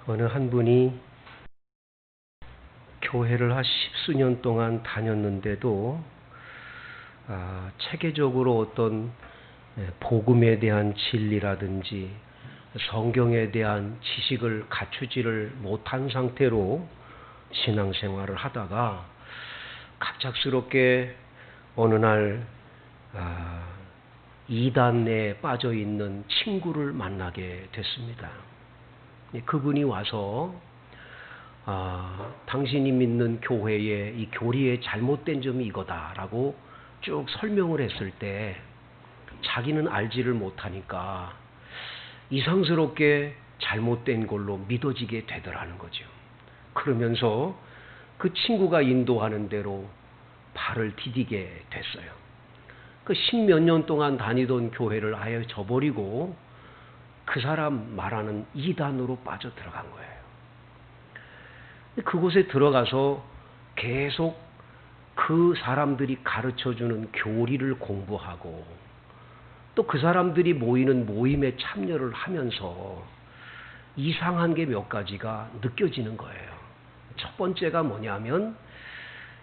어느 한 분이 교회를 한 십수년 동안 다녔는데도 체계적으로 어떤 복음에 대한 진리라든지 성경에 대한 지식을 갖추지를 못한 상태로 신앙생활을 하다가 갑작스럽게 어느 날 이단에 빠져 있는 친구를 만나게 됐습니다. 그분이 와서 당신이 믿는 교회의 이 교리의 잘못된 점이 이거다라고 쭉 설명을 했을 때 자기는 알지를 못하니까 이상스럽게 잘못된 걸로 믿어지게 되더라는 거죠. 그러면서 그 친구가 인도하는 대로 발을 디디게 됐어요. 그 십몇 년 동안 다니던 교회를 아예 저버리고 그 사람 말하는 이단으로 빠져 들어간 거예요. 그곳에 들어가서 계속 그 사람들이 가르쳐주는 교리를 공부하고 또 그 사람들이 모이는 모임에 참여를 하면서 이상한 게 몇 가지가 느껴지는 거예요. 첫 번째가 뭐냐면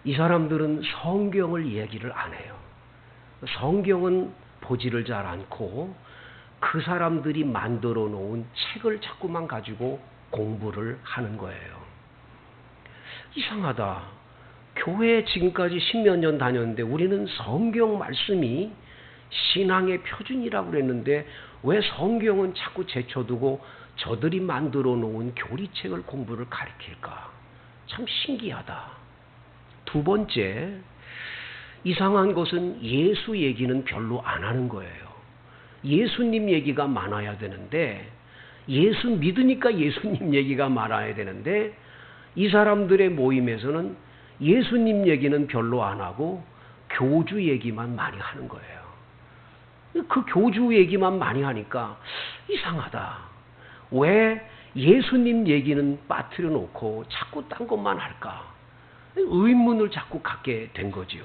이 사람들은 성경을 얘기를 안 해요. 성경은 보지를 잘 않고 그 사람들이 만들어 놓은 책을 자꾸만 가지고 공부를 하는 거예요. 이상하다. 교회에 지금까지 십몇 년 다녔는데 우리는 성경 말씀이 신앙의 표준이라고 그랬는데 왜 성경은 자꾸 제쳐두고 저들이 만들어 놓은 교리책을 공부를 가르칠까? 참 신기하다. 두 번째, 이상한 것은 예수 얘기는 별로 안 하는 거예요. 예수님 얘기가 많아야 되는데 예수 믿으니까 예수님 얘기가 많아야 되는데 이 사람들의 모임에서는 예수님 얘기는 별로 안 하고 교주 얘기만 많이 하는 거예요. 그 교주 얘기만 많이 하니까 이상하다. 왜 예수님 얘기는 빠뜨려 놓고 자꾸 딴 것만 할까? 의문을 자꾸 갖게 된 거죠.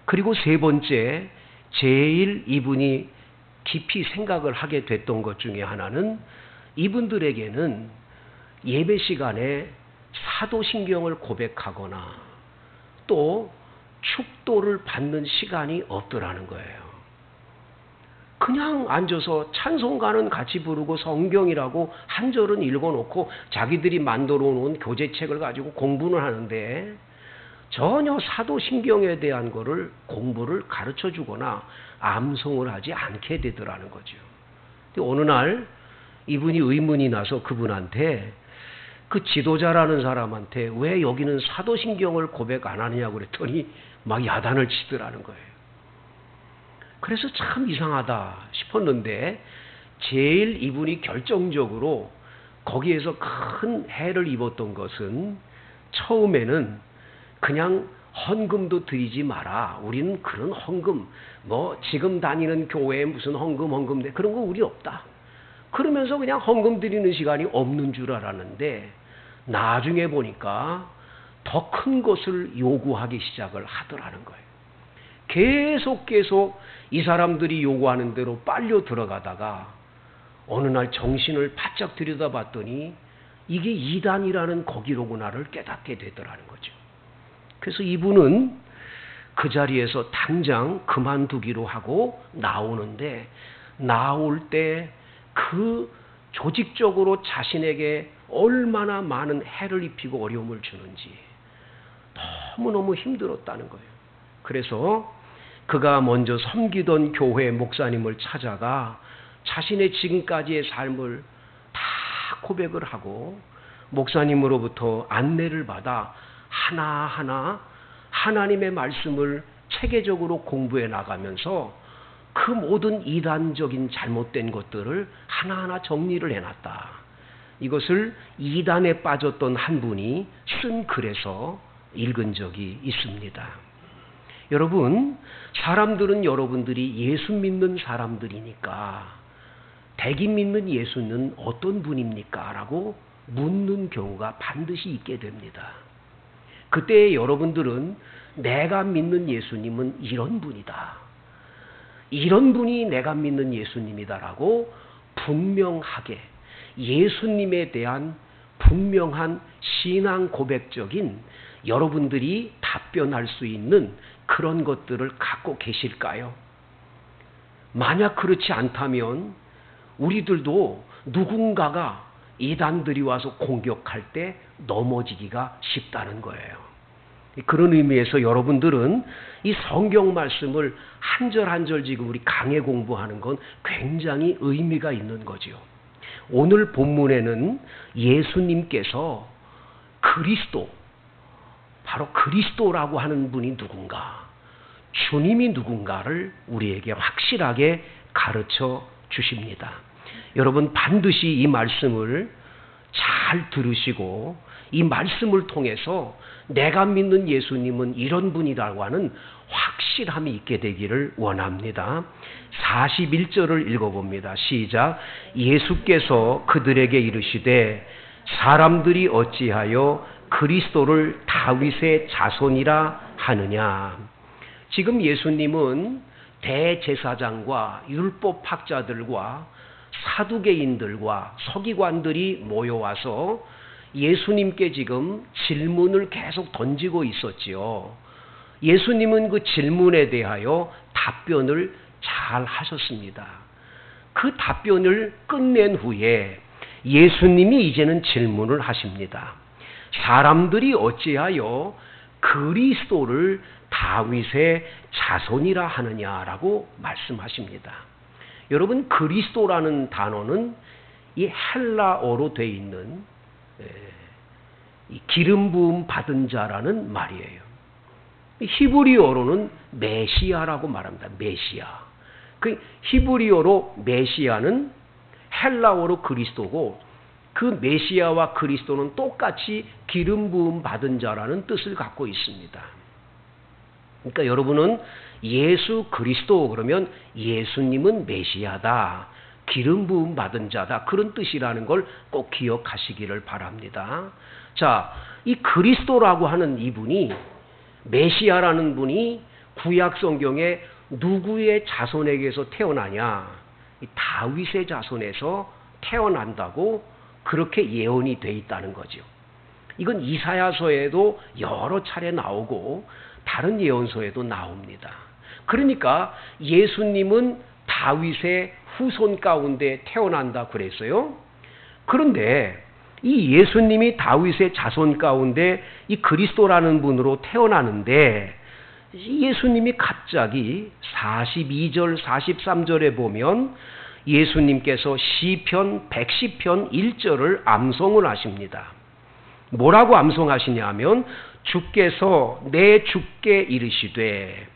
그리고 세 번째, 제일 이분이 깊이 생각을 하게 됐던 것 중에 하나는 이분들에게는 예배 시간에 사도신경을 고백하거나 또 축도를 받는 시간이 없더라는 거예요. 그냥 앉아서 찬송가는 같이 부르고 성경이라고 한 절은 읽어놓고 자기들이 만들어 놓은 교재책을 가지고 공부는 하는데 전혀 사도신경에 대한 거를 공부를 가르쳐 주거나 암송을 하지 않게 되더라는 거죠. 어느 날 이분이 의문이 나서 그분한테 그 지도자라는 사람한테 왜 여기는 사도신경을 고백 안 하느냐고 그랬더니 막 야단을 치더라는 거예요. 그래서 참 이상하다 싶었는데 제일 이분이 결정적으로 거기에서 큰 해를 입었던 것은 처음에는 그냥 헌금도 드리지 마라. 우리는 그런 헌금, 지금 다니는 교회에 무슨 헌금 그런 거 우리 없다. 그러면서 그냥 헌금 드리는 시간이 없는 줄 알았는데 나중에 보니까 더 큰 것을 요구하기 시작을 하더라는 거예요. 계속 이 사람들이 요구하는 대로 빨려 들어가다가 어느 날 정신을 바짝 들여다봤더니 이게 이단이라는 거기로구나를 깨닫게 되더라는 거죠. 그래서 이분은 그 자리에서 당장 그만두기로 하고 나오는데 나올 때 그 조직적으로 자신에게 얼마나 많은 해를 입히고 어려움을 주는지 너무너무 힘들었다는 거예요. 그래서 그가 먼저 섬기던 교회 목사님을 찾아가 자신의 지금까지의 삶을 다 고백을 하고 목사님으로부터 안내를 받아 하나하나 하나님의 말씀을 체계적으로 공부해 나가면서 그 모든 이단적인 잘못된 것들을 하나하나 정리를 해놨다. 이것을 이단에 빠졌던 한 분이 쓴 글에서 읽은 적이 있습니다. 여러분, 사람들은 여러분들이 예수 믿는 사람들이니까 대기 믿는 예수는 어떤 분입니까? 라고 묻는 경우가 반드시 있게 됩니다. 그때 여러분들은 내가 믿는 예수님은 이런 분이다. 이런 분이 내가 믿는 예수님이다라고 분명하게 예수님에 대한 분명한 신앙 고백적인 여러분들이 답변할 수 있는 그런 것들을 갖고 계실까요? 만약 그렇지 않다면 우리들도 누군가가 이단들이 와서 공격할 때 넘어지기가 쉽다는 거예요. 그런 의미에서 여러분들은 이 성경 말씀을 한 절 한 절 지금 우리 강해 공부하는 건 굉장히 의미가 있는 거죠. 오늘 본문에는 예수님께서 그리스도, 바로 그리스도라고 하는 분이 누군가, 주님이 누군가를 우리에게 확실하게 가르쳐 주십니다. 여러분 반드시 이 말씀을 잘 들으시고 이 말씀을 통해서 내가 믿는 예수님은 이런 분이라고 하는 확실함이 있게 되기를 원합니다. 41절을 읽어봅니다. 시작. 예수께서 그들에게 이르시되 사람들이 어찌하여 그리스도를 다윗의 자손이라 하느냐. 지금 예수님은 대제사장과 율법학자들과 사두개인들과 서기관들이 모여와서 예수님께 지금 질문을 계속 던지고 있었지요. 예수님은 그 질문에 대하여 답변을 잘 하셨습니다. 그 답변을 끝낸 후에 예수님이 이제는 질문을 하십니다. 사람들이 어찌하여 그리스도를 다윗의 자손이라 하느냐라고 말씀하십니다. 여러분 그리스도라는 단어는 이 헬라어로 되어 있는 이 기름 부음 받은 자라는 말이에요. 히브리어로는 메시아라고 말합니다. 메시아. 그 히브리어로 메시아는 헬라어로 그리스도고 그 메시아와 그리스도는 똑같이 기름 부음 받은 자라는 뜻을 갖고 있습니다. 그러니까 여러분은 예수 그리스도 그러면 예수님은 메시아다, 기름 부음 받은 자다, 그런 뜻이라는 걸 꼭 기억하시기를 바랍니다. 자, 이 그리스도라고 하는 이분이, 메시아라는 분이 구약 성경에 누구의 자손에게서 태어나냐? 다윗의 자손에서 태어난다고 그렇게 예언이 돼 있다는 거죠. 이건 이사야서에도 여러 차례 나오고 다른 예언서에도 나옵니다. 그러니까 예수님은 다윗의 후손 가운데 태어난다 그랬어요. 그런데 이 예수님이 다윗의 자손 가운데 이 그리스도라는 분으로 태어나는데 예수님이 갑자기 42절 43절에 보면 예수님께서 시편 110편 1절을 암송을 하십니다. 뭐라고 암송하시냐면 주께서 내 주께 이르시되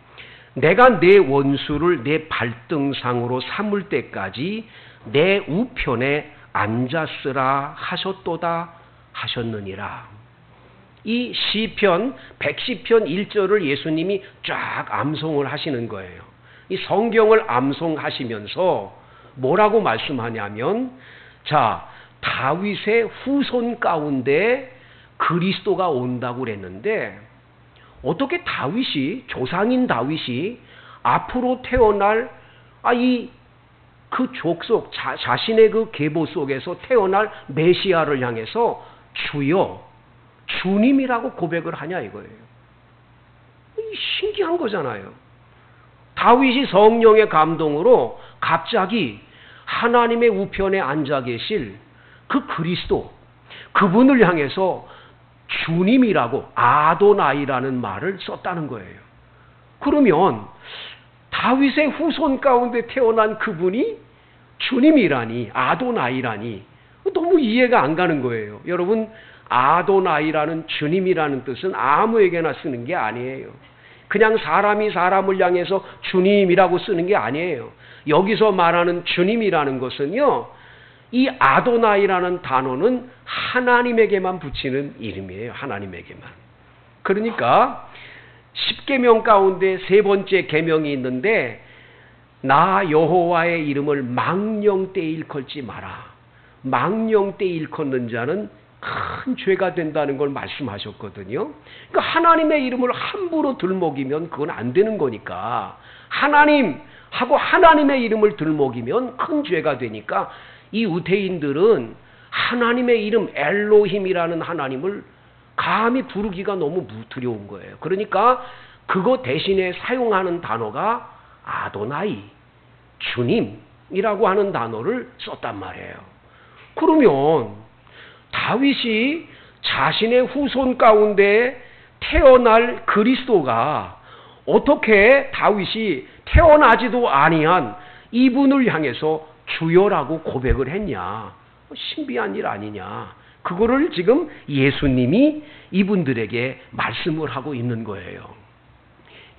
내가 내 원수를 내 발등상으로 삼을 때까지 내 우편에 앉았으라 하셨도다 하셨느니라. 이 시편 110편 1절을 예수님이 쫙 암송을 하시는 거예요. 이 성경을 암송하시면서 뭐라고 말씀하냐면, 자, 다윗의 후손 가운데 그리스도가 온다고 그랬는데 어떻게 다윗이, 조상인 다윗이 앞으로 태어날 그 족속, 자신의 그 계보 속에서 태어날 메시아를 향해서 주여, 주님이라고 고백을 하냐 이거예요. 신기한 거잖아요. 다윗이 성령의 감동으로 갑자기 하나님의 우편에 앉아 계실 그 그리스도, 그분을 향해서 주님이라고 아도나이라는 말을 썼다는 거예요. 그러면 다윗의 후손 가운데 태어난 그분이 주님이라니, 아도나이라니 너무 이해가 안 가는 거예요. 여러분, 아도나이라는 주님이라는 뜻은 아무에게나 쓰는 게 아니에요. 그냥 사람이 사람을 향해서 주님이라고 쓰는 게 아니에요. 여기서 말하는 주님이라는 것은요, 이 아도나이라는 단어는 하나님에게만 붙이는 이름이에요. 하나님에게만. 그러니까 10계명 가운데 세 번째 계명이 있는데, 나 여호와의 이름을 망령 때 일컫지 마라. 망령 때 일컫는 자는 큰 죄가 된다는 걸 말씀하셨거든요. 그러니까 하나님의 이름을 함부로 들먹이면 그건 안 되는 거니까, 하나님 하고 하나님의 이름을 들먹이면 큰 죄가 되니까 이 유대인들은 하나님의 이름 엘로힘이라는 하나님을 감히 부르기가 너무 두려운 거예요. 그러니까 그거 대신에 사용하는 단어가 아도나이, 주님이라고 하는 단어를 썼단 말이에요. 그러면 다윗이 자신의 후손 가운데 태어날 그리스도가 어떻게 다윗이 태어나지도 아니한 이분을 향해서 주여라고 고백을 했냐? 신비한 일 아니냐? 그거를 지금 예수님이 이분들에게 말씀을 하고 있는 거예요.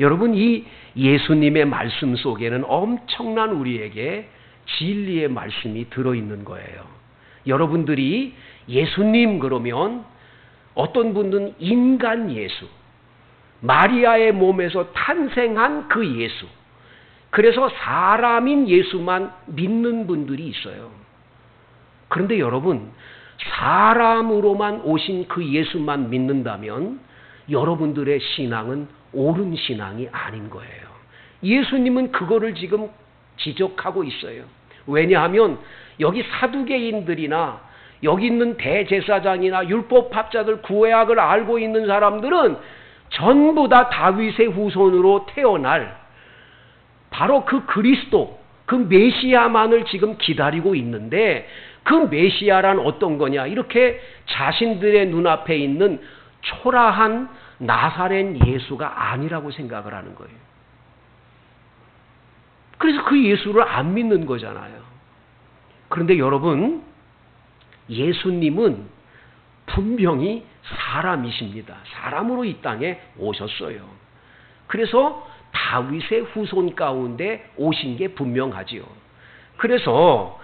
여러분, 이 예수님의 말씀 속에는 엄청난 우리에게 진리의 말씀이 들어있는 거예요. 여러분들이 예수님 그러면 어떤 분은 인간 예수, 마리아의 몸에서 탄생한 그 예수, 그래서 사람인 예수만 믿는 분들이 있어요. 그런데 여러분, 사람으로만 오신 그 예수만 믿는다면 여러분들의 신앙은 옳은 신앙이 아닌 거예요. 예수님은 그거를 지금 지적하고 있어요. 왜냐하면 여기 사두개인들이나 여기 있는 대제사장이나 율법학자들, 구약을 알고 있는 사람들은 전부 다 다윗의 후손으로 태어날 바로 그 그리스도, 그 메시아만을 지금 기다리고 있는데, 그 메시아란 어떤 거냐? 이렇게 자신들의 눈앞에 있는 초라한 나사렛 예수가 아니라고 생각을 하는 거예요. 그래서 그 예수를 안 믿는 거잖아요. 그런데 여러분, 예수님은 분명히 사람이십니다. 사람으로 이 땅에 오셨어요. 그래서 다윗의 후손 가운데 오신 게 분명하지요. 그래서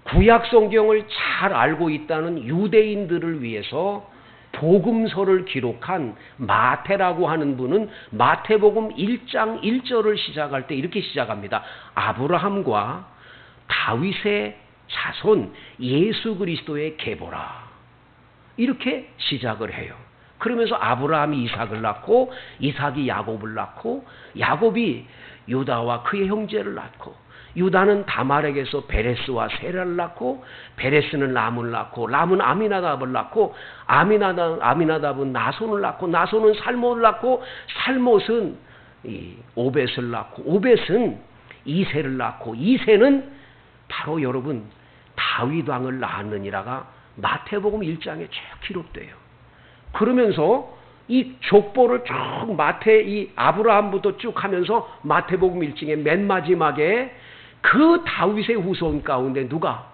구약 성경을 잘 알고 있다는 유대인들을 위해서 복음서를 기록한 마태라고 하는 분은 마태복음 1장 1절을 시작할 때 이렇게 시작합니다. 아브라함과 다윗의 자손 예수 그리스도의 계보라. 이렇게 시작을 해요. 그러면서 아브라함이 이삭을 낳고, 이삭이 야곱을 낳고, 야곱이 유다와 그의 형제를 낳고, 유다는 다말에게서 베레스와 세라를 낳고, 베레스는 람을 낳고, 람은 아미나답을 낳고, 아미나답은 나손을 낳고, 나손은 살못을 낳고, 살못은 오벳을 낳고, 오벳은 이새를 낳고, 이새는 바로 여러분 다윗 왕을 낳았느니라가 마태복음 1장에 쭉 기록돼요. 그러면서 이 족보를 쭉 이 아브라함부터 쭉 하면서 마태복음 1장의 맨 마지막에 그 다윗의 후손 가운데 누가?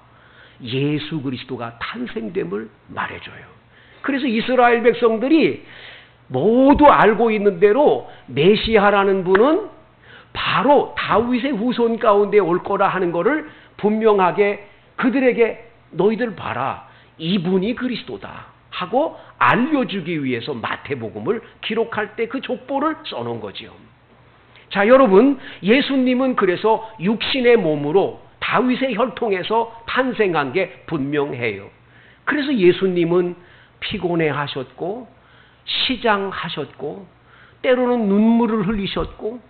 예수 그리스도가 탄생됨을 말해줘요. 그래서 이스라엘 백성들이 모두 알고 있는 대로 메시아라는 분은 바로 다윗의 후손 가운데 올 거라 하는 것을 분명하게 그들에게 너희들 봐라, 이분이 그리스도다 하고 알려주기 위해서 마태복음을 기록할 때 그 족보를 써놓은 거지요. 자, 여러분, 예수님은 그래서 육신의 몸으로 다윗의 혈통에서 탄생한 게 분명해요. 그래서 예수님은 피곤해 하셨고, 시장하셨고, 때로는 눈물을 흘리셨고,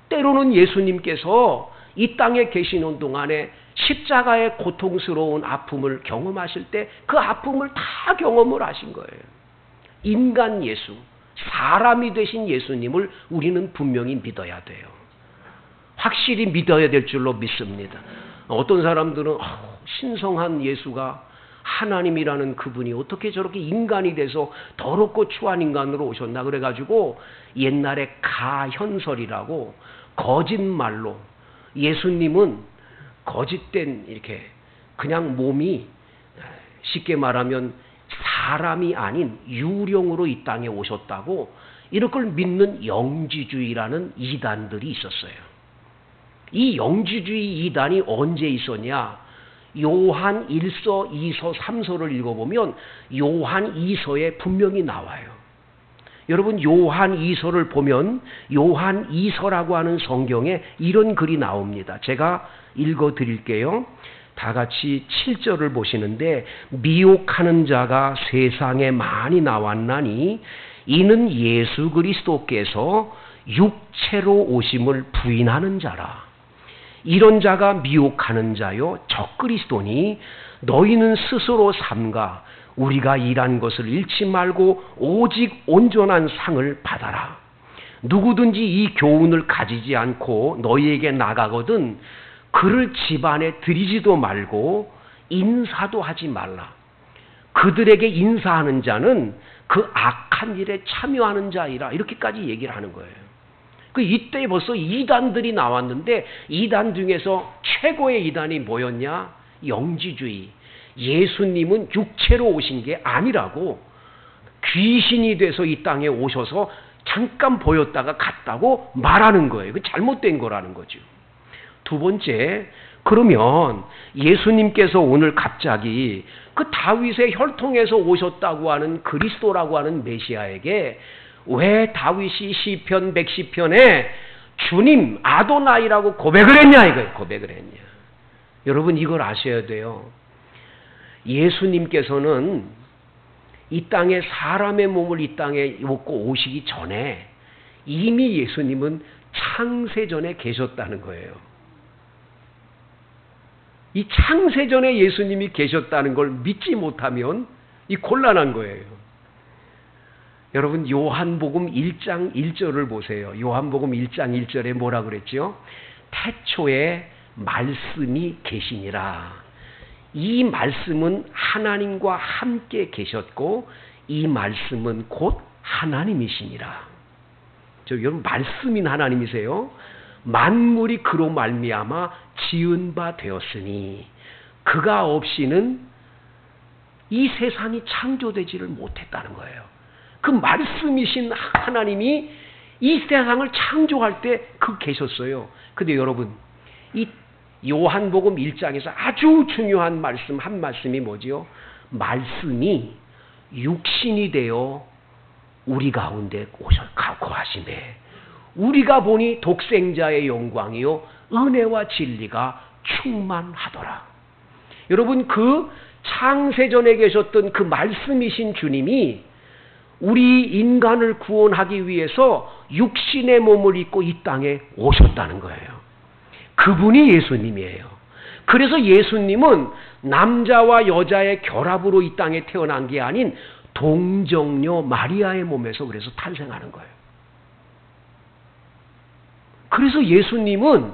때로는 예수님께서 이 땅에 계시는 동안에 십자가의 고통스러운 아픔을 경험하실 때 그 아픔을 다 경험을 하신 거예요. 인간 예수, 사람이 되신 예수님을 우리는 분명히 믿어야 돼요. 확실히 믿어야 될 줄로 믿습니다. 어떤 사람들은 신성한 예수가, 하나님이라는 그분이 어떻게 저렇게 인간이 돼서 더럽고 추한 인간으로 오셨나 그래가지고 옛날에 가현설이라고 거짓말로 예수님은 거짓된 이렇게 그냥 몸이 쉽게 말하면 사람이 아닌 유령으로 이 땅에 오셨다고 이렇게 믿는 영지주의라는 이단들이 있었어요. 이 영지주의 이단이 언제 있었냐? 요한 1서, 2서, 3서를 읽어보면 요한 2서에 분명히 나와요. 여러분, 요한 2서를 보면 요한 2서라고 하는 성경에 이런 글이 나옵니다. 제가 읽어드릴게요. 다 같이 7절을 보시는데, 미혹하는 자가 세상에 많이 나왔나니 이는 예수 그리스도께서 육체로 오심을 부인하는 자라. 이런 자가 미혹하는 자요 적그리스도니 너희는 스스로 삼가 우리가 일한 것을 잃지 말고 오직 온전한 상을 받아라. 누구든지 이 교훈을 가지지 않고 너희에게 나가거든 그를 집안에 들이지도 말고 인사도 하지 말라. 그들에게 인사하는 자는 그 악한 일에 참여하는 자이라. 이렇게까지 얘기를 하는 거예요. 이때 벌써 이단들이 나왔는데 이단 중에서 최고의 이단이 뭐였냐? 영지주의. 예수님은 육체로 오신 게 아니라고, 귀신이 돼서 이 땅에 오셔서 잠깐 보였다가 갔다고 말하는 거예요. 그 잘못된 거라는 거죠. 두 번째, 그러면 예수님께서 오늘 갑자기 그 다윗의 혈통에서 오셨다고 하는 그리스도라고 하는 메시아에게 왜 다윗이 시편 110편에 주님 아도나이라고 고백을 했냐 이거예요. 고백을 했냐. 여러분 이걸 아셔야 돼요. 예수님께서는 이 땅에 사람의 몸을 이 땅에 입고 오시기 전에 이미 예수님은 창세전에 계셨다는 거예요. 이 창세전에 예수님이 계셨다는 걸 믿지 못하면 이 곤란한 거예요. 여러분 요한복음 1장 1절을 보세요. 요한복음 1장 1절에 뭐라 그랬죠? 태초에 말씀이 계시니라. 이 말씀은 하나님과 함께 계셨고 이 말씀은 곧 하나님이시니라. 여러분 말씀인 하나님이세요. 만물이 그로 말미암아 지은 바 되었으니 그가 없이는 이 세상이 창조되지를 못했다는 거예요. 그 말씀이신 하나님이 이 세상을 창조할 때 그 계셨어요. 근데 여러분 이 요한복음 1장에서 아주 중요한 말씀 한 말씀이 뭐지요? 말씀이 육신이 되어 우리 가운데 오셨고 하시네. 우리가 보니 독생자의 영광이요 은혜와 진리가 충만하더라. 여러분 그 창세전에 계셨던 그 말씀이신 주님이 우리 인간을 구원하기 위해서 육신의 몸을 입고 이 땅에 오셨다는 거예요. 그분이 예수님이에요. 그래서 예수님은 남자와 여자의 결합으로 이 땅에 태어난 게 아닌 동정녀 마리아의 몸에서 그래서 탄생하는 거예요. 그래서 예수님은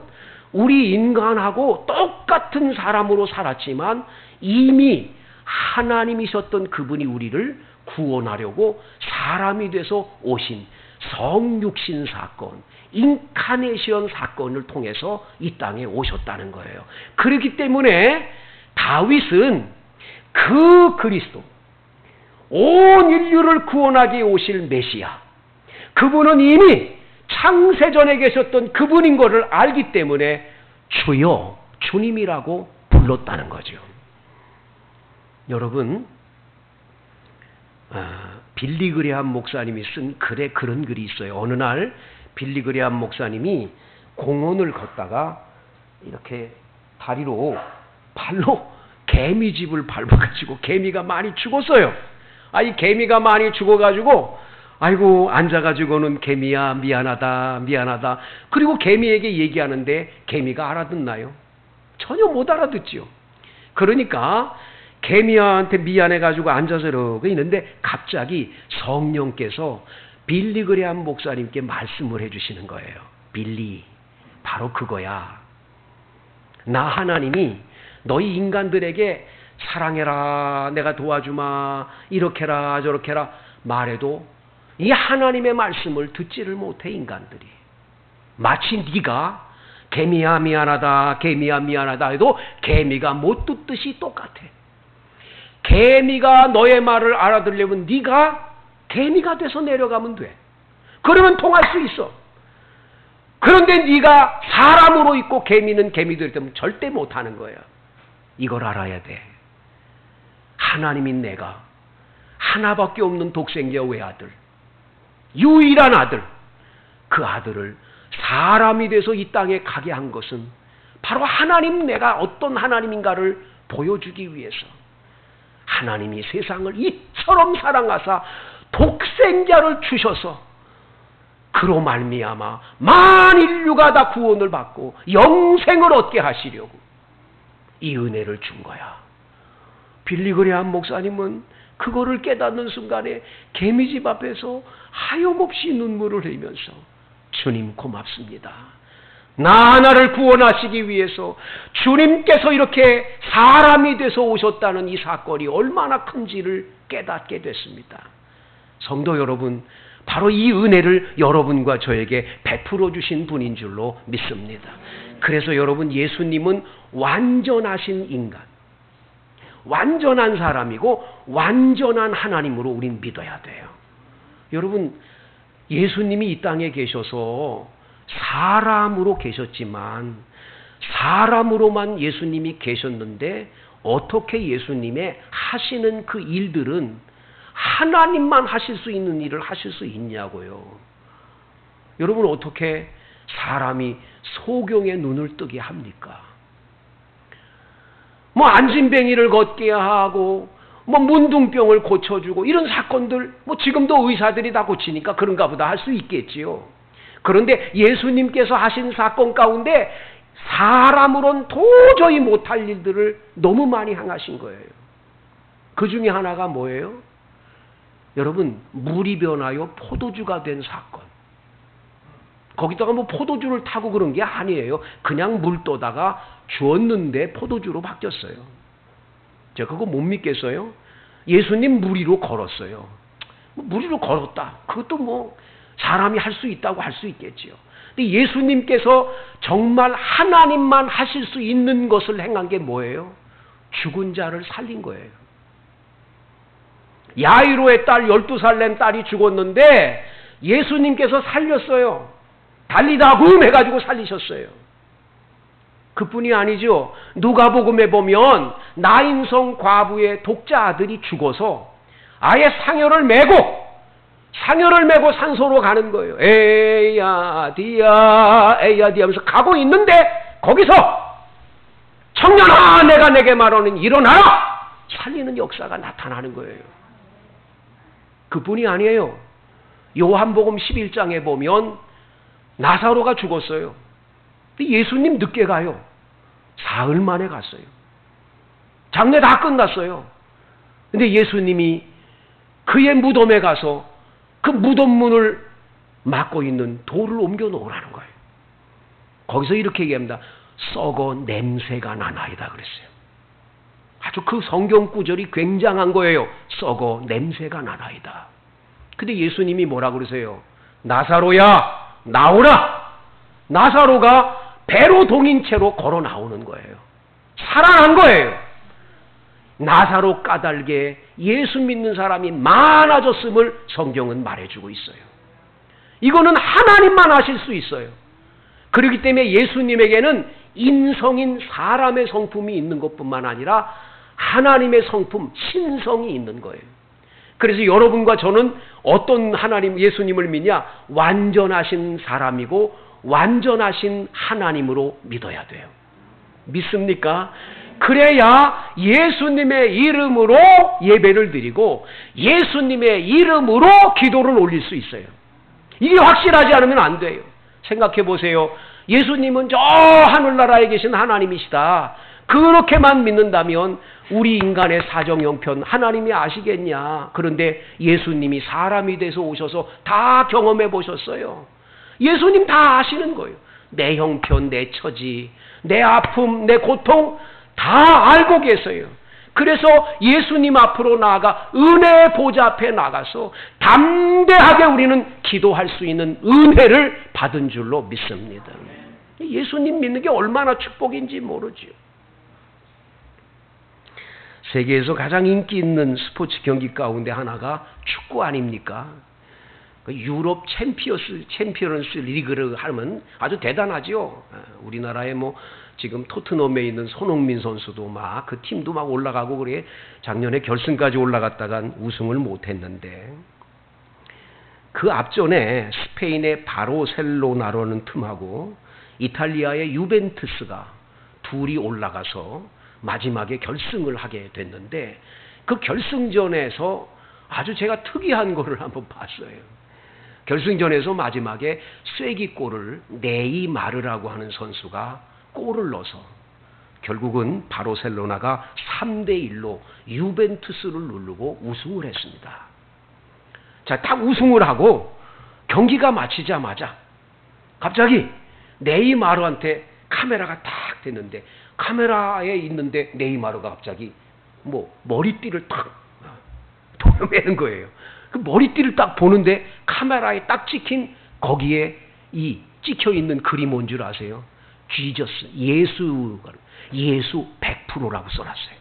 우리 인간하고 똑같은 사람으로 살았지만 이미 하나님이셨던 그분이 우리를 구원하려고 사람이 돼서 오신 성육신 사건, 인카네이션 사건을 통해서 이 땅에 오셨다는 거예요. 그렇기 때문에 다윗은 그 그리스도, 온 인류를 구원하기 오실 메시아, 그분은 이미 창세전에 계셨던 그분인 것을 알기 때문에 주여, 주님이라고 불렀다는 거죠. 여러분, 빌리 그레함 목사님이 쓴 글에 그런 글이 있어요. 어느 날 빌리 그레함 목사님이 공원을 걷다가 이렇게 다리로 발로 개미집을 밟아가지고 개미가 많이 죽었어요. 이 개미가 많이 죽어가지고 아이고 앉아가지고는 개미야 미안하다 미안하다. 그리고 개미에게 얘기하는데 개미가 알아듣나요? 전혀 못 알아듣죠. 그러니까 개미한테 미안해가지고 앉아서 이러고 있는데 갑자기 성령께서 빌리 그레함 목사님께 말씀을 해주시는 거예요. 빌리, 바로 그거야. 나 하나님이 너희 인간들에게 사랑해라, 내가 도와주마, 이렇게라 저렇게라 말해도 이 하나님의 말씀을 듣지를 못해 인간들이. 마치 네가 개미야 미안하다 개미야 미안하다 해도 개미가 못 듣듯이 똑같아. 개미가 너의 말을 알아들으려면 네가 개미가 돼서 내려가면 돼. 그러면 통할 수 있어. 그런데 네가 사람으로 있고 개미는 개미들이 되면 절대 못하는 거야. 이걸 알아야 돼. 하나님인 내가 하나밖에 없는 독생자 외아들, 유일한 아들, 그 아들을 사람이 돼서 이 땅에 가게 한 것은 바로 하나님, 내가 어떤 하나님인가를 보여주기 위해서 하나님이 세상을 이처럼 사랑하사 독생자를 주셔서 그로 말미암아 만인류가 다 구원을 받고 영생을 얻게 하시려고 이 은혜를 준 거야. 빌리그레함 목사님은 그거를 깨닫는 순간에 개미집 앞에서 하염없이 눈물을 흘리면서 주님 고맙습니다. 나 하나를 구원하시기 위해서 주님께서 이렇게 사람이 돼서 오셨다는 이 사건이 얼마나 큰지를 깨닫게 됐습니다. 성도 여러분, 바로 이 은혜를 여러분과 저에게 베풀어 주신 분인 줄로 믿습니다. 그래서 여러분, 예수님은 완전하신 인간, 완전한 사람이고 완전한 하나님으로 우린 믿어야 돼요. 여러분, 예수님이 이 땅에 계셔서 사람으로 계셨지만 사람으로만 예수님이 계셨는데 어떻게 예수님의 하시는 그 일들은 하나님만 하실 수 있는 일을 하실 수 있냐고요. 여러분, 어떻게 사람이 소경의 눈을 뜨게 합니까? 뭐 안진뱅이를 걷게 하고 뭐 문둥병을 고쳐주고 이런 사건들 뭐 지금도 의사들이 다 고치니까 그런가 보다 할 수 있겠지요. 그런데 예수님께서 하신 사건 가운데 사람으론 도저히 못할 일들을 너무 많이 행하신 거예요. 그 중에 하나가 뭐예요? 여러분, 물이 변하여 포도주가 된 사건. 거기다가 뭐 포도주를 타고 그런 게 아니에요. 그냥 물 떠다가 주었는데 포도주로 바뀌었어요. 제가 그거 못 믿겠어요? 예수님 물 위로 걸었어요. 물 위로 걸었다. 그것도 뭐 사람이 할 수 있다고 할 수 있겠지요. 근데 예수님께서 정말 하나님만 하실 수 있는 것을 행한 게 뭐예요? 죽은 자를 살린 거예요. 야이로의 딸 12살 낸 딸이 죽었는데 예수님께서 살렸어요. 달리다굼 해가지고 살리셨어요. 그뿐이 아니죠. 누가복음에 보면 나인성 과부의 독자 아들이 죽어서 아예 상여를 메고 산소로 가는 거예요. 에야 디야 하면서 가고 있는데 거기서 청년아, 내가 내게 말하는 일어나라! 살리는 역사가 나타나는 거예요. 그뿐이 아니에요. 요한복음 11장에 보면 나사로가 죽었어요. 근데 예수님 늦게 가요. 사흘 만에 갔어요. 장례 다 끝났어요. 근데 예수님이 그의 무덤에 가서 그 무덤 문을 막고 있는 돌을 옮겨 놓으라는 거예요. 거기서 이렇게 얘기합니다. 썩어 냄새가 나나이다 그랬어요. 아주 그 성경 구절이 굉장한 거예요. 썩어 냄새가 나나이다. 근데 예수님이 뭐라 그러세요? 나사로야, 나오라! 나사로가 배로 동인 채로 걸어 나오는 거예요. 살아난 거예요. 나사로 까닭에 예수 믿는 사람이 많아졌음을 성경은 말해주고 있어요. 이거는 하나님만 하실 수 있어요. 그렇기 때문에 예수님에게는 인성인 사람의 성품이 있는 것뿐만 아니라 하나님의 성품, 신성이 있는 거예요. 그래서 여러분과 저는 어떤 하나님, 예수님을 믿냐? 완전하신 사람이고 완전하신 하나님으로 믿어야 돼요. 믿습니까? 그래야 예수님의 이름으로 예배를 드리고 예수님의 이름으로 기도를 올릴 수 있어요. 이게 확실하지 않으면 안 돼요. 생각해 보세요. 예수님은 저 하늘나라에 계신 하나님이시다. 그렇게만 믿는다면 우리 인간의 사정 형편 하나님이 아시겠냐? 그런데 예수님이 사람이 돼서 오셔서 다 경험해 보셨어요. 예수님 다 아시는 거예요. 내 형편, 내 처지, 내 아픔, 내 고통 다 알고 계세요. 그래서 예수님 앞으로 나아가 은혜의 보좌 앞에 나가서 담대하게 우리는 기도할 수 있는 은혜를 받은 줄로 믿습니다. 예수님 믿는 게 얼마나 축복인지 모르죠. 세계에서 가장 인기 있는 스포츠 경기 가운데 하나가 축구 아닙니까? 유럽 챔피언스 리그를 하면 아주 대단하죠. 우리나라에 뭐 지금 토트넘에 있는 손흥민 선수도 막 그 팀도 막 올라가고 그래. 작년에 결승까지 올라갔다간 우승을 못했는데 그 앞전에 스페인의 바르셀로나라는 팀하고 이탈리아의 유벤투스가 둘이 올라가서 마지막에 결승을 하게 됐는데 그 결승전에서 아주 제가 특이한 거를 한번 봤어요. 결승전에서 마지막에 쐐기골을 네이마르라고 하는 선수가 골을 넣어서 결국은 바르셀로나가 3대1로 유벤투스를 누르고 우승을 했습니다. 자, 딱 우승을 하고 경기가 마치자마자 갑자기 네이마르한테 카메라가 딱 됐는데, 카메라에 있는데 네이마르가 갑자기 머리띠를 탁 도려매는 거예요. 그 머리띠를 딱 보는데 카메라에 딱 찍힌 거기에 이 찍혀 있는 글이 뭔 줄 아세요? 지저스, 예수 100%라고 써놨어요.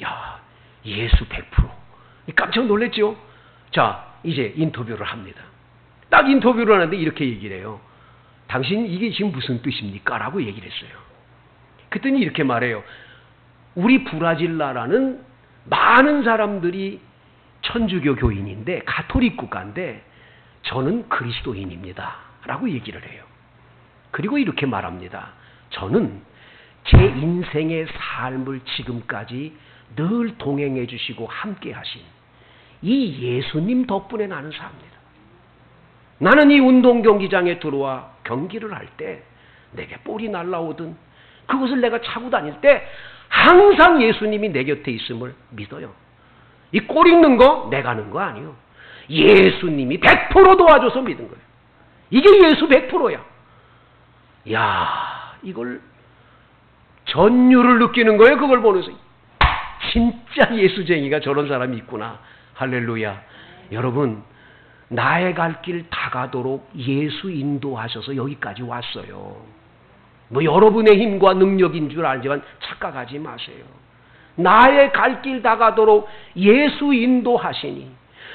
야, 예수 100%. 깜짝 놀랐죠? 자, 이제 인터뷰를 합니다. 딱 인터뷰를 하는데 이렇게 얘기를 해요. 당신 이게 지금 무슨 뜻입니까? 라고 얘기를 했어요. 그랬더니 이렇게 말해요. 우리 브라질 나라는 많은 사람들이 천주교 교인인데 가톨릭 국가인데 저는 그리스도인입니다. 라고 얘기를 해요. 그리고 이렇게 말합니다. 저는 제 인생의 삶을 지금까지 늘 동행해 주시고 함께 하신 이 예수님 덕분에 나는 삽니다. 나는 이 운동 경기장에 들어와 경기를 할 때 내게 볼이 날라오든 그것을 내가 차고 다닐 때 항상 예수님이 내 곁에 있음을 믿어요. 이 골 읽는 거 내가 하는 거 아니에요. 예수님이 100% 도와줘서 믿은 거예요. 이게 예수 100%야. 야, 이걸 전율을 느끼는 거예요. 그걸 보면서 진짜 예수쟁이가 저런 사람이 있구나. 할렐루야. 여러분, 나의 갈 길 다 가도록 예수 인도하셔서 여기까지 왔어요. 여러분의 힘과 능력인 줄 알지만 착각하지 마세요. 나의 갈 길 다 가도록 예수 인도하시니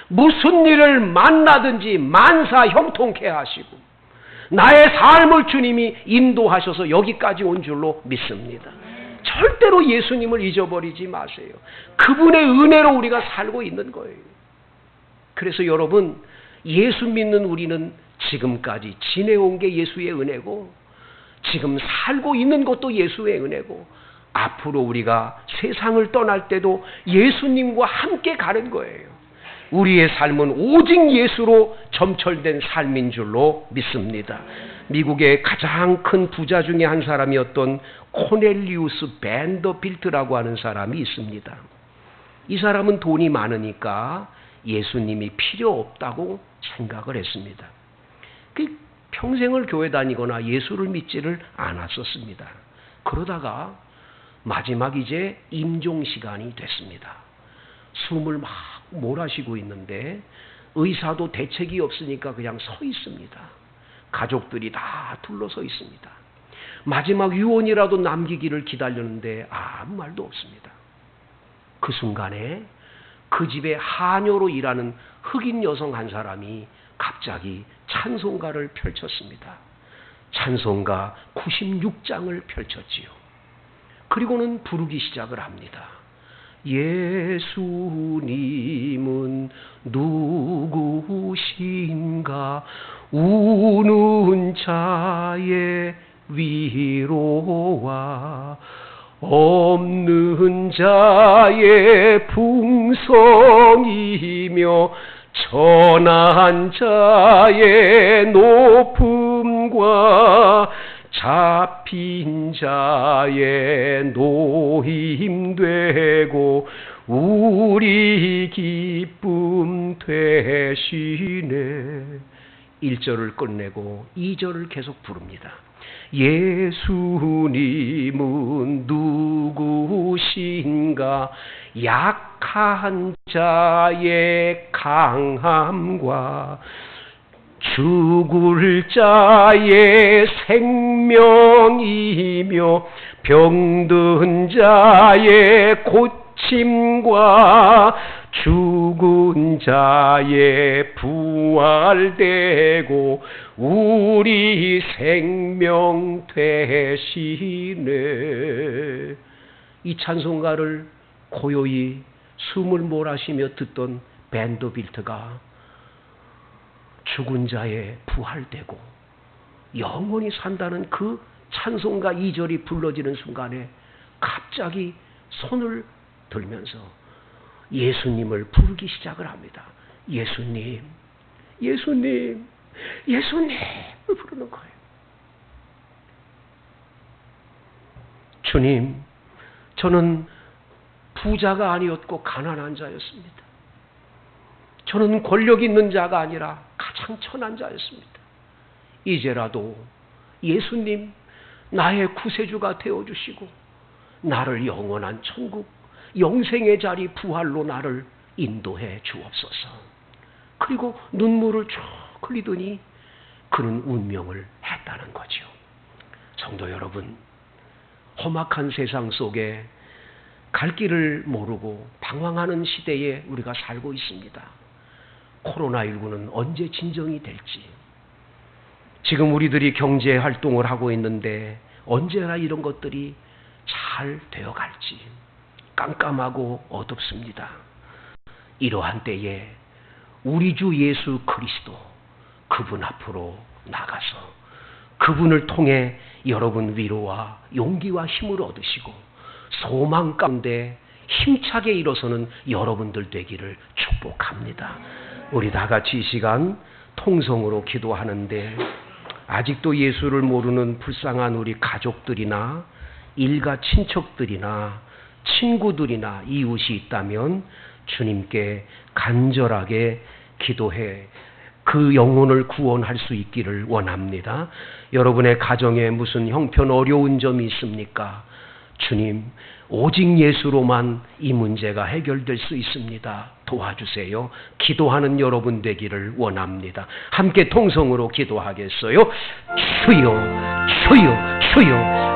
무슨 일을 만나든지 만사 형통케 하시고 나의 삶을 주님이 인도하셔서 여기까지 온 줄로 믿습니다. 절대로 예수님을 잊어버리지 마세요. 그분의 은혜로 우리가 살고 있는 거예요. 그래서 여러분, 예수 믿는 우리는 지금까지 지내온 게 예수의 은혜고 지금 살고 있는 것도 예수의 은혜고 앞으로 우리가 세상을 떠날 때도 예수님과 함께 가는 거예요. 우리의 삶은 오직 예수로 점철된 삶인 줄로 믿습니다. 미국의 가장 큰 부자 중에 한 사람이었던 코넬리우스 밴더빌트라고 하는 사람이 있습니다. 이 사람은 돈이 많으니까 예수님이 필요 없다고 생각을 했습니다. 평생을 교회 다니거나 예수를 믿지를 않았었습니다. 그러다가 마지막 이제 임종 시간이 됐습니다. 숨을 막 몰아쉬고 있는데 의사도 대책이 없으니까 그냥 서 있습니다. 가족들이 다 둘러서 있습니다. 마지막 유언이라도 남기기를 기다렸는데 아무 말도 없습니다. 그 순간에 그 집에 하녀로 일하는 흑인 여성 한 사람이 갑자기 찬송가를 펼쳤습니다. 찬송가 96장을 펼쳤지요. 그리고는 부르기 시작을 합니다. 예수님은 누구신가? 우는 자의 위로와 없는 자의 풍성이며 천한 자의 높음과 잡힌 자의 노임되고 우리 기쁨 되시네. 1절을 끝내고 2절을 계속 부릅니다. 예수님은 누구신가? 약한 자의 강함과 죽을 자의 생명이며 병든 자의 고침과 죽은 자의 부활되고 우리 생명 되시네. 이 찬송가를 고요히 숨을 몰아쉬며 듣던 밴더빌트가 죽은 자의 부활되고 영원히 산다는 그 찬송가 2절이 불러지는 순간에 갑자기 손을 들면서 예수님을 부르기 시작을 합니다. 예수님, 예수님, 예수님을 부르는 거예요. 주님, 저는 부자가 아니었고 가난한 자였습니다. 저는 권력 있는 자가 아니라 가장 천한 자였습니다. 이제라도 예수님, 나의 구세주가 되어주시고 나를 영원한 천국, 영생의 자리 부활로 나를 인도해 주옵소서. 그리고 눈물을 쭉 흘리더니 그는 운명을 했다는 거죠. 성도 여러분, 험악한 세상 속에 갈 길을 모르고 방황하는 시대에 우리가 살고 있습니다. 코로나19는 언제 진정이 될지, 지금 우리들이 경제 활동을 하고 있는데 언제나 이런 것들이 잘 되어갈지 깜깜하고 어둡습니다. 이러한 때에 우리 주 예수 그리스도, 그분 앞으로 나가서 그분을 통해 여러분 위로와 용기와 힘을 얻으시고 소망 가운데 힘차게 일어서는 여러분들 되기를 축복합니다. 우리 다 같이 이 시간 통성으로 기도하는데, 아직도 예수를 모르는 불쌍한 우리 가족들이나 일가 친척들이나 친구들이나 이웃이 있다면 주님께 간절하게 기도해 그 영혼을 구원할 수 있기를 원합니다. 여러분의 가정에 무슨 형편 어려운 점이 있습니까? 주님, 오직 예수로만 이 문제가 해결될 수 있습니다. 도와주세요. 기도하는 여러분 되기를 원합니다. 함께 통성으로 기도하겠어요? 주여, 주여, 주여.